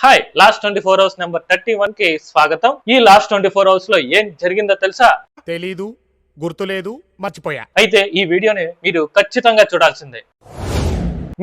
Hi last 24 hours number 31 కి స్వాగతం. ఈ లాస్ట్ 24 అవర్స్ లో ఏం జరిగిందో తెలుసా? తెలీదు, గుర్తులేదు, మర్చిపోయా. అయితే ఈ వీడియోని మీరు ఖచ్చితంగా చూడాల్సిందే.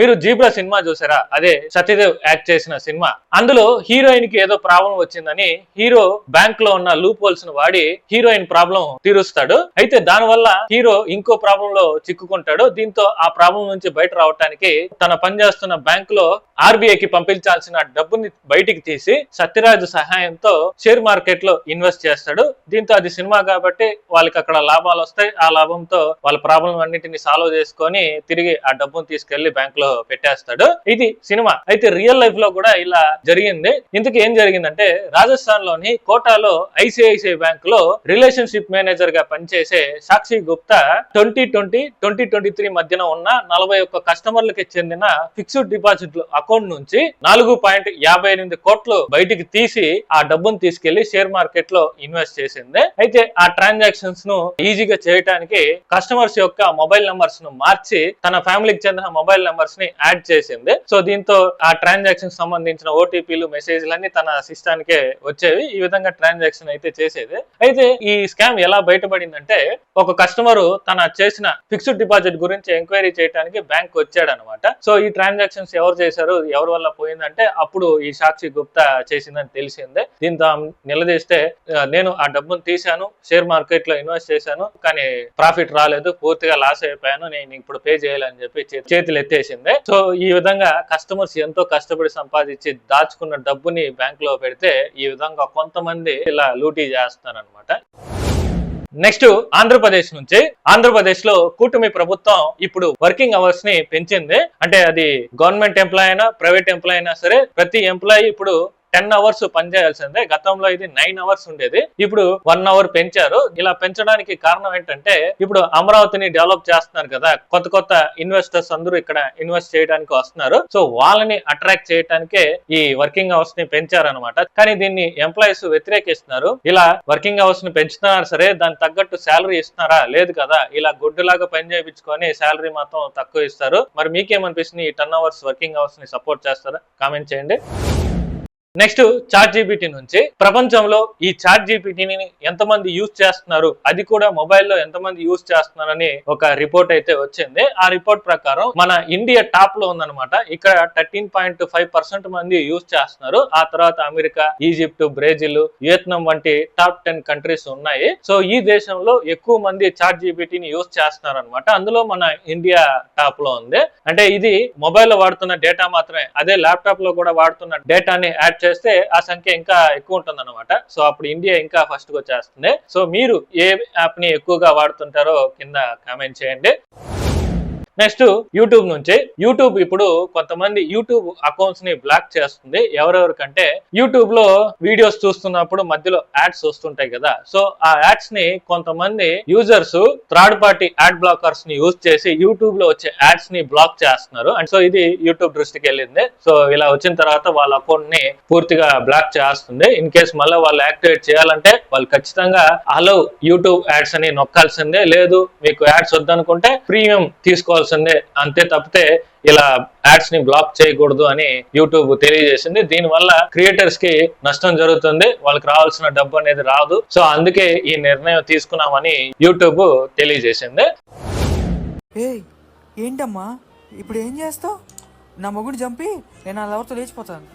మీరు జీబ్రా సినిమా చూసారా? అదే సత్యదేవ్ యాక్ట్ చేసిన సినిమా. అందులో హీరోయిన్ కి ఏదో ప్రాబ్లం వచ్చిందని హీరో బ్యాంక్ లో ఉన్న లూప్ హోల్స్ ను వాడి హీరోయిన్ ప్రాబ్లం తీరుస్తాడు. అయితే దాని వల్ల హీరో ఇంకో ప్రాబ్లం లో చిక్కుకుంటాడు. దీంతో ఆ ప్రాబ్లం నుంచి బయట రావడానికి తన పనిచేస్తున్న బ్యాంక్ లో ఆర్బీఐకి పంపించాల్సిన డబ్బుని బయటికి తీసి సత్యరాజ్ సహాయంతో షేర్ మార్కెట్ లో ఇన్వెస్ట్ చేస్తాడు. దీంతో అది సినిమా కాబట్టి వాళ్ళకి అక్కడ లాభాలు వస్తాయి. ఆ లాభంతో వాళ్ళ ప్రాబ్లం అన్నింటినీ సాల్వ్ చేసుకొని తిరిగి ఆ డబ్బును తీసుకెళ్లి బ్యాంక్ లో పెట్టేస్తాడు. ఇది సినిమా. అయితే రియల్ లైఫ్ లో కూడా ఇలా జరిగింది. ఇంతకు ఏం జరిగిందంటే రాజస్థాన్ లోని కోటాలో ఐసిఐసిఐ బ్యాంక్ లో రిలేషన్షిప్ మేనేజర్ గా పనిచేసే సాక్షి గుప్తా 2020-2023 మధ్యన ఉన్న 41 కస్టమర్లకి చెందిన ఫిక్స్డ్ డిపాజిట్ అకౌంట్ నుంచి 4.58 కోట్లు బయటికి తీసి ఆ డబ్బును తీసుకెళ్లి షేర్ మార్కెట్ లో ఇన్వెస్ట్ చేసింది. అయితే ఆ ట్రాన్సాక్షన్స్ ను ఈజీగా చేయడానికి కస్టమర్స్ యొక్క మొబైల్ నంబర్స్ ను మార్చి తన ఫ్యామిలీకి చెందిన మొబైల్ నంబర్స్ ని యాడ్ చేసింది. సో దీంతో ఆ ట్రాన్సాక్షన్ సంబంధించిన ఓటీపీలు మెసేజ్లన్నీ తన సిస్టానికే వచ్చేవి. ఈ విధంగా ట్రాన్సాక్షన్ అయితే చేసేది. అయితే ఈ స్కామ్ ఎలా బయటపడిందంటే ఒక కస్టమర్ తన చేసిన ఫిక్స్డ్ డిపాజిట్ గురించి ఎంక్వైరీ చేయడానికి బ్యాంక్ వచ్చాడు అనమాట. సో ఈ ట్రాన్సాక్షన్స్ ఎవరు చేశారు, ఎవరి వల్ల పోయిందంటే అప్పుడు ఈ సాక్షి గుప్తా చేసిందని తెలిసిందే. దీంతో నిలదీస్తే నేను ఆ డబ్బును తీశాను, షేర్ మార్కెట్ లో ఇన్వెస్ట్ చేశాను, కానీ ప్రాఫిట్ రాలేదు, పూర్తిగా లాస్ అయిపోయాను, నేను ఇప్పుడు పే చేయాలని చెప్పి చేతులు ఎత్తేసింది. సో ఈ విధంగా కస్టమర్స్ ఎంతో కష్టపడి సంపాదించి దాచుకున్న డబ్బుని బ్యాంక్ లో పెడితే ఈ విధంగా కొంతమంది ఇలా లూటీ చేస్తున్నారు అనమాట. నెక్స్ట్ ఆంధ్రప్రదేశ్ నుంచి. ఆంధ్రప్రదేశ్ లో కూటమి ప్రభుత్వం ఇప్పుడు వర్కింగ్ అవర్స్ ని పెంచింది. అంటే అది గవర్నమెంట్ ఎంప్లాయ్ అయినా ప్రైవేట్ ఎంప్లాయ్ అయినా సరే ప్రతి ఎంప్లాయీ ఇప్పుడు 10 అవర్స్ పనిచేయాల్సిందే. గతంలో ఇది 9 అవర్స్ ఉండేది, ఇప్పుడు 1 అవర్ పెంచారు. ఇలా పెంచడానికి కారణం ఏంటంటే ఇప్పుడు అమరావతిని డెవలప్ చేస్తున్నారు కదా, కొత్త కొత్త ఇన్వెస్టర్స్ అందరూ ఇక్కడ ఇన్వెస్ట్ చేయడానికి వస్తున్నారు. సో వాళ్ళని అట్రాక్ట్ చేయడానికే ఈ వర్కింగ్ అవర్స్ ని పెంచారనమాట. కానీ దీన్ని ఎంప్లాయీస్ వ్యతిరేకిస్తున్నారు. ఇలా వర్కింగ్ అవర్స్ ని పెంచుతున్నారు సరే, దానికి తగ్గట్టు శాలరీ ఇస్తున్నారా? లేదు కదా. ఇలా గుడ్డులాగా పని చేయించుకొని శాలరీ మాత్రం తక్కువ ఇస్తారు. మరి మీకేమనిపిస్తుంది? ఈ 10 అవర్స్ వర్కింగ్ అవర్స్ ని సపోర్ట్ చేస్తారా? కామెంట్ చేయండి. నెక్స్ట్ చాట్ జీపీటీ నుంచి. ప్రపంచంలో ఈ చాట్ జీపీటీని ఎంతమంది యూజ్ చేస్తున్నారు, అది కూడా మొబైల్లో ఎంతమంది యూజ్ చేస్తున్నారని ఒక రిపోర్ట్ అయితే వచ్చింది. ఆ రిపోర్ట్ ప్రకారం మన ఇండియా టాప్ లో ఉందన్నమాట. ఇక్కడ 13.5% మంది యూజ్ చేస్తున్నారు. ఆ తర్వాత అమెరికా, ఈజిప్ట్, బ్రెజిల్, వియత్నాం వంటి టాప్ 10 కంట్రీస్ ఉన్నాయి. సో ఈ దేశంలో ఎక్కువ మంది చాట్ జీపీటీని యూజ్ చేస్తున్నారు అనమాట. అందులో మన ఇండియా టాప్ లో ఉంది. అంటే ఇది మొబైల్లో వాడుతున్న డేటా మాత్రమే. అదే ల్యాప్టాప్ లో కూడా వాడుతున్న డేటాని యాడ్ చేస్తే ఆ సంఖ్య ఇంకా ఎక్కువ ఉంటుంది అనమాట. సో అప్పుడు ఇండియా ఇంకా ఫస్ట్ గా వచ్చేస్తుంది. సో మీరు ఏ యాప్ ని ఎక్కువగా వాడుతుంటారో కింద కామెంట్ చేయండి. నెక్స్ట్ యూట్యూబ్ నుంచి. యూట్యూబ్ ఇప్పుడు కొంతమంది యూట్యూబ్ అకౌంట్స్ ని బ్లాక్ చేస్తుంది. ఎవరెవరికంటే యూట్యూబ్ లో వీడియోస్ చూస్తున్నప్పుడు మధ్యలో యాడ్స్ వస్తుంటాయి కదా. సో ఆ యాడ్స్ ని కొంతమంది users third party add blockers ని యూజ్ చేసి యూట్యూబ్ లో వచ్చే యాడ్స్ ని బ్లాక్ చేస్తున్నారు. అండ్ సో ఇది యూట్యూబ్ దృష్టికి వెళ్ళింది. సో ఇలా వచ్చిన తర్వాత వాళ్ళ అకౌంట్ ని పూర్తిగా బ్లాక్ చేస్తుంది. ఇన్ కేస్ మళ్ళీ వాళ్ళు యాక్టివేట్ చేయాలంటే వాళ్ళు ఖచ్చితంగా అలౌ యూట్యూబ్ యాడ్స్ అని నొక్కాల్సిందే. లేదు మీకు యాడ్స్ వద్దనుకుంటే ప్రీమియం తీసుకోవాల్సిందే. అంతే తప్పితే ఇలా యాడ్స్ ని బ్లాక్ చేయకూడదు అని యూట్యూబ్ తెలియజేసింది. దీని వల్ల క్రియేటర్స్ కి నష్టం జరుగుతుంది, వాళ్ళకి రావాల్సిన డబ్బు అనేది రాదు. సో అందుకే ఈ నిర్ణయం తీసుకున్నామని యూట్యూబ్ తెలియజేసింది. ఏంటమ్మా ఇప్పుడు ఏం చేస్తావు? నా మొగుడు చంపి నేను ఆ లవర్తో లేచిపోతాను.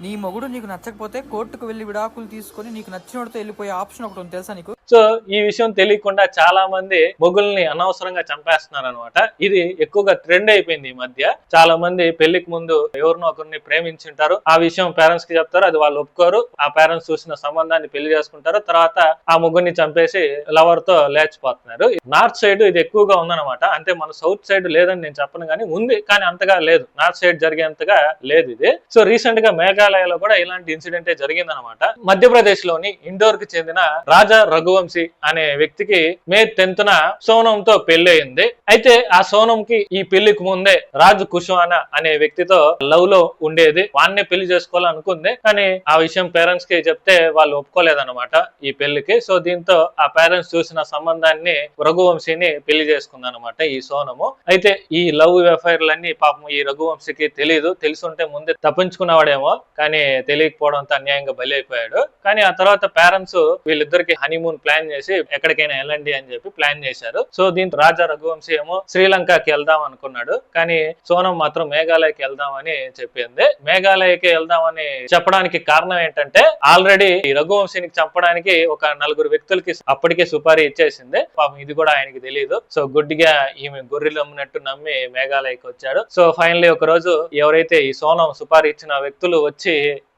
నీ మొగుడు నీకు నచ్చకపోతే కోర్టుకు వెళ్ళి విడాకులు తీసుకొని నీకు నచ్చినోడితో వెళ్ళిపోయే ఆప్షన్ ఒకటి ఉంది, తెలుసా నీకు? సో ఈ విషయం తెలియకుండా చాలా మంది మొగుల్ని అనవసరంగా చంపేస్తున్నారు అనమాట. ఇది ఎక్కువగా ట్రెండ్ అయిపోయింది ఈ మధ్య. చాలా మంది పెళ్లికి ముందు ఎవరినో ఒకరిని ప్రేమించుంటారు, ఆ విషయం పేరెంట్స్ కి చెప్తారు, అది వాళ్ళు ఒప్పుకోరు. ఆ పేరెంట్స్ చూసిన సంబంధాన్ని పెళ్లి చేసుకుంటారు, తర్వాత ఆ ముగ్గురిని చంపేసి లవర్ తో లేచిపోతున్నారు. నార్త్ సైడ్ ఇది ఎక్కువగా ఉందన్నమాట. అంటే మన సౌత్ సైడ్ లేదని నేను చెప్పను, కానీ ఉంది, కానీ అంతగా లేదు. నార్త్ సైడ్ జరిగేంతగా లేదు ఇది. సో రీసెంట్ గా మేఘాలయలో కూడా ఇలాంటి ఇన్సిడెంటే జరిగిందనమాట. మధ్యప్రదేశ్ లోని ఇండోర్ కి చెందిన రాజా రఘు రఘువంశీ అనే వ్యక్తికి మే 10న సోనంతో పెళ్లి అయింది. అయితే ఆ సోనంకి ఈ పెళ్లికి ముందే రాజు కుషానా అనే వ్యక్తితో లవ్ లో ఉండేది. వాన్నే పెళ్లి చేసుకోవాలనుకుంది, కానీ ఆ విషయం పేరెంట్స్ కి చెప్తే వాళ్ళు ఒప్పుకోలేదన్నమాట ఈ పెళ్లికి. సో దీంతో ఆ పేరెంట్స్ చూసిన సంబంధాన్ని రఘువంశీని పెళ్లి చేసుకుందన్నమాట ఈ సోనము. అయితే ఈ లవ్ అఫైర్లన్నీ పాపం ఈ రఘువంశీకి తెలియదు. తెలుసుంటే ముందే తప్పించుకున్నవాడేమో, కానీ తెలియకపోవడంతో అన్యాయంగా బలి అయిపోయాడు. కానీ ఆ తర్వాత పేరెంట్స్ వీళ్ళిద్దరికి హనీమూన్ ప్లాన్ చేసి ఎక్కడికైనా వెళ్ళండి అని చెప్పి ప్లాన్ చేశారు. సో దీంతో రాజా రఘువంశీ ఏమో శ్రీలంకకి వెళ్దాం అనుకున్నాడు, కానీ సోనం మాత్రం మేఘాలయకి వెళ్దామని చెప్పింది. మేఘాలయకి వెళ్దామని చెప్పడానికి కారణం ఏంటంటే ఆల్రెడీ ఈ రఘువంశీని చంపడానికి ఒక 4 వ్యక్తులకి అప్పటికే సుపారీ ఇచ్చేసింది. పాపం ఇది కూడా ఆయనకి తెలియదు. సో గుడ్డిగా ఈమె గొర్రెలు అమ్మినట్టు నమ్మి మేఘాలయకి వచ్చాడు. సో ఫైనల్లీ ఒక రోజు ఎవరైతే ఈ సోనం సుపారీ ఇచ్చిన వ్యక్తులు వచ్చి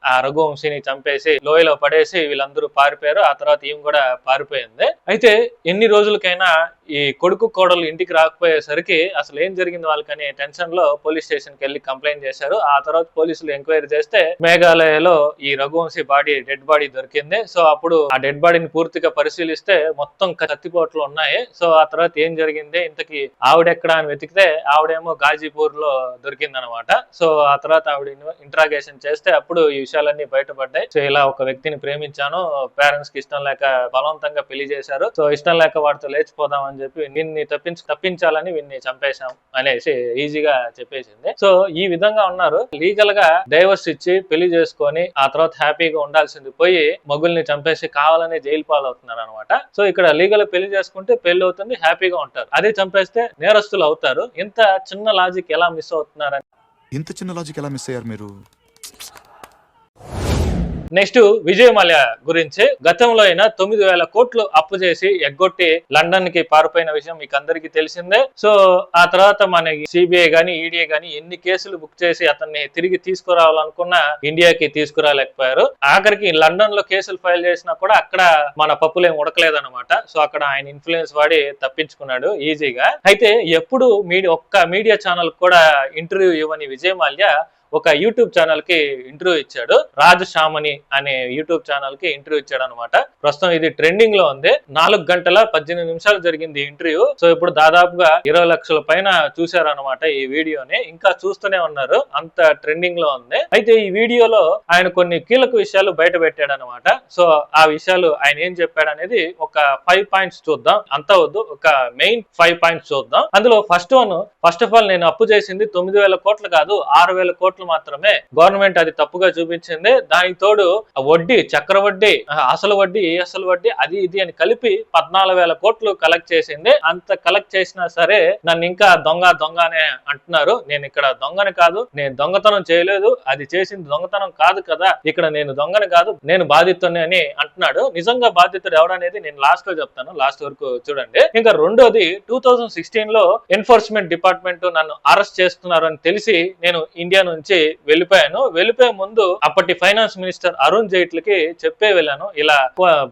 ఆ రఘువంశీని చంపేసి లోయలో పడేసి వీళ్ళందరూ పారిపోయారు. ఆ తర్వాత ఈమె కూడా పారిపోయింది. అయితే ఎన్ని రోజులకైనా ఈ కొడుకు కోడలు ఇంటికి రాకపోయేసరికి అసలు ఏం జరిగింది వాళ్ళకని టెన్షన్ లో పోలీస్ స్టేషన్ కి వెళ్ళి కంప్లైంట్ చేశారు. ఆ తర్వాత పోలీసులు ఎంక్వైరీ చేస్తే మేఘాలయలో ఈ రఘువంశీ డెడ్ బాడీ దొరికింది. సో అప్పుడు ఆ డెడ్ బాడీని పూర్తిగా పరిశీలిస్తే మొత్తం కత్తిపోట్లు ఉన్నాయి. సో ఆ తర్వాత ఏం జరిగింది, ఇంతకి ఆవిడెక్కడ అని వెతికితే ఆవిడేమో గాజీపూర్ లో దొరికిందనమాట. సో ఆ తర్వాత ఆవిడ ఇంట్రాగేషన్ చేస్తే అప్పుడు ఈ విషయాలన్నీ బయటపడ్డాయి. సో ఇలా ఒక వ్యక్తిని ప్రేమించాను, పేరెంట్స్ కి ఇష్టం లేక బలవంతంగా పెళ్లి చేశారు, సో ఇష్టం లేక వాడితో లేచిపోదాం అని చెప్పి నిన్ని తప్పించాలని వీన్ని చంపేశాం అనేసి ఈజీగా చెప్పేసింది. సో ఈ విధంగా ఉన్నారు. లీగల్ గా డైవర్స్ ఇచ్చి పెళ్లి చేసుకొని ఆ తర్వాత హ్యాపీగా ఉండాల్సింది పోయి మొగుల్ని చంపేసి కావాలని జైలు పాలవుతున్నారు అనమాట. సో ఇక్కడ లీగల్ పెళ్లి చేసుకుంటే పెళ్లి అవుతుంది, హ్యాపీగా ఉంటారు. అదే చంపేస్తే నేరస్తులు అవుతారు. ఇంత చిన్న లాజిక్ ఎలా మిస్ అవుతున్నారని, ఇంత చిన్న లాజిక్ ఎలా మిస్ అయ్యారు మీరు? నెక్స్ట్ విజయ్ మల్యా గురించి. గతంలో అయినా 9,000 కోట్లు అప్పు చేసి ఎగ్గొట్టి లండన్ కి పారిపోయిన విషయం మీకు అందరికీ తెలిసిందే. సో ఆ తర్వాత మనకి సిబిఐ గానీ ఈడీ గానీ ఎన్ని కేసులు బుక్ చేసి అతన్ని తిరిగి తీసుకురావాలనుకున్నా ఇండియాకి తీసుకురాలేకపోయారు. ఆఖరికి లండన్ లో కేసులు ఫైల్ చేసినా కూడా అక్కడ మన పప్పులేం ఉడకలేదన్నమాట. సో అక్కడ ఆయన ఇన్ఫ్లుయెన్స్ వాడి తప్పించుకున్నాడు ఈజీగా. అయితే ఎప్పుడు ఒక్క మీడియా ఛానల్ కూడా ఇంటర్వ్యూ ఇవ్వని విజయ్ మల్యా ఒక యూట్యూబ్ ఛానల్ కి ఇంటర్వ్యూ ఇచ్చాడు. రాజ్ షామని అనే యూట్యూబ్ ఛానల్ కి ఇంటర్వ్యూ ఇచ్చాడు అనమాట. ప్రస్తుతం ఇది ట్రెండింగ్ లో ఉంది. 4 గంటల 18 నిమిషాలు జరిగింది ఇంటర్వ్యూ. సో ఇప్పుడు దాదాపుగా 20 లక్షల పైన చూశారు అనమాట ఈ వీడియోని. ఇంకా చూస్తూనే ఉన్నారు, అంత ట్రెండింగ్ లో ఉంది. అయితే ఈ వీడియోలో ఆయన కొన్ని కీలక విషయాలు బయట పెట్టాడు అనమాట. సో ఆ విషయాలు ఆయన ఏం చెప్పాడు అనేది ఒక 5 పాయింట్స్ చూద్దాం. అంతా వద్దు, ఒక మెయిన్ 5 పాయింట్స్ చూద్దాం. అందులో ఫస్ట్ ఆఫ్ ఆల్ నేను అప్పు చేసింది 9,000 కోట్లు కాదు, 6,000 కోట్లు మాత్రమే. గవర్నమెంట్ అది తప్పుగా చూపించింది. దానికి తోడు వడ్డీ, చక్రవడ్డీ, అసలు వడ్డీ, అసలు వడ్డీ, అది ఇది అని కలిపి 14,000 కోట్లు కలెక్ట్ చేసింది. అంత కలెక్ట్ చేసినా సరే నన్ను ఇంకా దొంగ అనే అంటున్నారు. నేను ఇక్కడ దొంగని కాదు, నేను దొంగతనం చేయలేదు, అది చేసింది దొంగతనం కాదు కదా, ఇక్కడ నేను దొంగని కాదు, నేను బాధితుని అని అంటున్నాడు. నిజంగా బాధితుడు ఎవడనేది నేను లాస్ట్ లో చెప్తాను, లాస్ట్ వరకు చూడండి. ఇంకా రెండోది 2016 లో ఎన్ఫోర్స్మెంట్ డిపార్ట్మెంట్ నన్ను అరెస్ట్ చేస్తున్నారు అని తెలిసి నేను ఇండియా నుంచి వెళ్ళిపోయాను. వెళ్ళిపోయే ముందు అప్పటి ఫైనాన్స్ మినిస్టర్ అరుణ్ జైట్లీకి చెప్పే వెళ్ళాను, ఇలా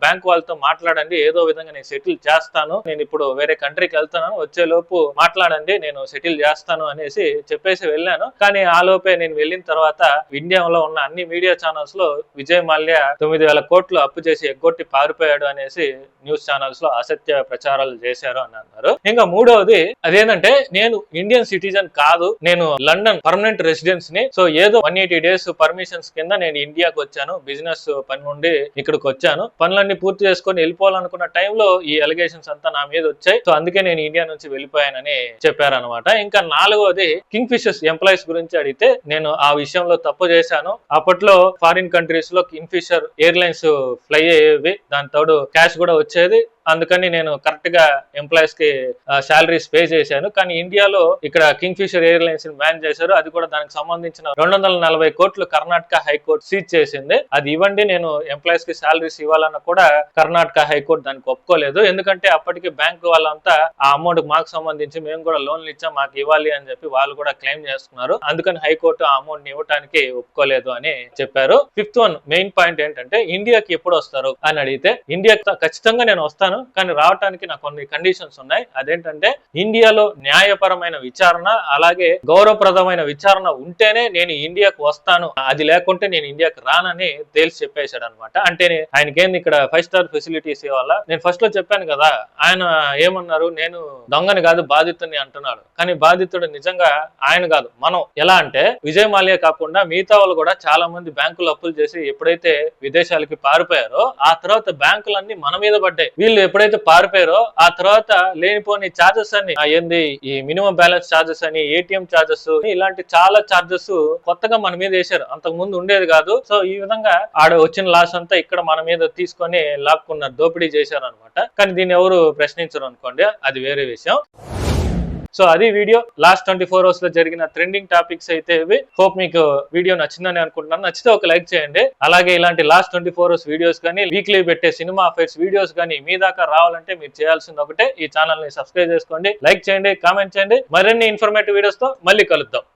బ్యాంక్ వాళ్ళతో మాట్లాడండి, ఏదో విధంగా నేను సెటిల్ చేస్తాను, నేను ఇప్పుడు వేరే కంట్రీకి వెళ్తున్నాను, వచ్చే లోపు మాట్లాడండి, నేను సెటిల్ చేస్తాను అనేసి చెప్పేసి వెళ్ళాను. కానీ ఆ లోపే నేను వెళ్ళిన తర్వాత ఇండియాలో ఉన్న అన్ని మీడియా ఛానల్స్ లో విజయ్ మల్యా 9,000 కోట్లు అప్పు చేసి ఎగ్గొట్టి పారిపోయాడు అనేసి న్యూస్ ఛానల్స్ లో అసత్య ప్రచారాలు చేశారు అని అన్నారు. ఇంకా మూడవది అదేంటంటే నేను ఇండియన్ సిటిజన్ కాదు, నేను లండన్ పర్మనెంట్ రెసిడెన్స్ ని. సో ఏదో 180 days పర్మిషన్స్ కింద నేను ఇండియాకి వచ్చాను, బిజినెస్ పని నుండి ఇక్కడికి వచ్చాను, పనులన్నీ పూర్తి చేసుకొని వెళ్ళిపోవాలనుకున్న టైంలో ఈ అలిగేషన్స్ అంతా నా మీద వచ్చాయి, సో అందుకే నేను ఇండియా నుంచి వెళ్ళిపోయానని చెప్పారనమాట. ఇంకా నాలుగవది కింగ్ ఫిషర్స్ ఎంప్లాయీస్ గురించి అడిగితే నేను ఆ విషయంలో తప్పు చేశాను. అప్పట్లో ఫారిన్ కంట్రీస్ లో కింగ్ ఫిషర్ ఎయిర్లైన్స్ ఫ్లై అయ్యేవి, దాని తోడు క్యాష్ కూడా వచ్చేది, అందుకని నేను కరెక్ట్ గా ఎంప్లాయీస్ కి శాలరీస్ పే చేశాను. కానీ ఇండియాలో ఇక్కడ కింగ్ ఫిషర్ ఎయిర్లైన్స్ బ్యాన్ చేశారు, అది కూడా దానికి సంబంధించిన 240 కోట్లు కర్ణాటక హైకోర్టు సీజ్ చేసింది. అది ఇవ్వండి, నేను ఎంప్లాయీస్ కి శాలరీస్ ఇవ్వాలన్నా కూడా కర్ణాటక హైకోర్టు దానికి ఒప్పుకోలేదు. ఎందుకంటే అప్పటికి బ్యాంక్ వాళ్ళంతా ఆ అమౌంట్ మాకు సంబంధించి మేము కూడా లోన్లు ఇచ్చాం, మాకు ఇవ్వాలి అని చెప్పి వాళ్ళు కూడా క్లెయిమ్ చేసుకున్నారు. అందుకని హైకోర్టు ఆ అమౌంట్ ని ఇవ్వడానికి ఒప్పుకోలేదు అని చెప్పారు. ఫిఫ్త్ వన్ మెయిన్ పాయింట్ ఏంటంటే ఇండియాకి ఎప్పుడు వస్తారు అని అడిగితే ఇండియా ఖచ్చితంగా నేను వస్తాను, కానీ రావడానికి నాకు కొన్ని కండిషన్స్ ఉన్నాయి. అదేంటంటే ఇండియాలో న్యాయపరమైన విచారణ అలాగే గౌరవప్రదమైన విచారణ ఉంటేనే నేను ఇండియాకు వస్తాను, అది లేకుంటే నేను ఇండియాకి రానని తేల్చి చెప్పేశాడు అనమాట. అంటే ఆయనకేంది ఇక్కడ 5 స్టార్ ఫెసిలిటీస్ ఇవ్వాలా? నేను ఫస్ట్ లో చెప్పాను కదా, ఆయన ఏమన్నారు, నేను దొంగని కాదు బాధితుడిని అంటున్నాడు. కానీ బాధితుడు నిజంగా ఆయన కాదు, మనం. ఎలా అంటే విజయ్ మాల్యా కాకుండా మిగతా వాళ్ళు కూడా చాలా మంది బ్యాంకులు అప్పులు చేసి ఎప్పుడైతే విదేశాలకి పారిపోయారో ఆ తర్వాత బ్యాంకులన్నీ మన మీద పడ్డాయి. వీళ్ళు ఎప్పుడైతే పారిపోయారో ఆ తర్వాత లేనిపోని చార్జెస్ అన్ని ఏంది, ఈ మినిమం బ్యాలెన్స్ చార్జెస్ అని, ఏటీఎం చార్జెస్, ఇలాంటి చాలా చార్జెస్ కొత్తగా మన మీద వేశారు. అంతకు ముందు ఉండేది కాదు. సో ఈ విధంగా ఆడ వచ్చిన లాస్ అంతా ఇక్కడ మన మీద తీసుకొని లాక్కున్నారు, దోపిడీ చేశారు అనమాట. కానీ దీన్ని ఎవరు ప్రశ్నించరు అనుకోండి, అది వేరే విషయం. సో అది వీడియో. లాస్ట్ 24 అవర్స్ లో జరిగిన ట్రెండింగ్ టాపిక్స్ అయితే ఇవి. హోప్ మీకు వీడియో నచ్చిందని అనుకుంటున్నాను. నచ్చితే ఒక లైక్ చేయండి. అలాగే ఇలాంటి లాస్ట్ 24 అవర్స్ వీడియోస్ కానీ, వీక్లీ పెట్టే సినిమా అఫైర్స్ వీడియోస్ కానీ మీ దాకా రావాలంటే మీరు చేయాల్సింది ఒకటే, ఈ ఛానల్ ని సబ్స్క్రైబ్ చేసుకోండి, లైక్ చేయండి, కామెంట్ చేయండి. మరిన్ని ఇన్ఫర్మేటివ్ వీడియోస్ తో మళ్ళీ కలుద్దాం.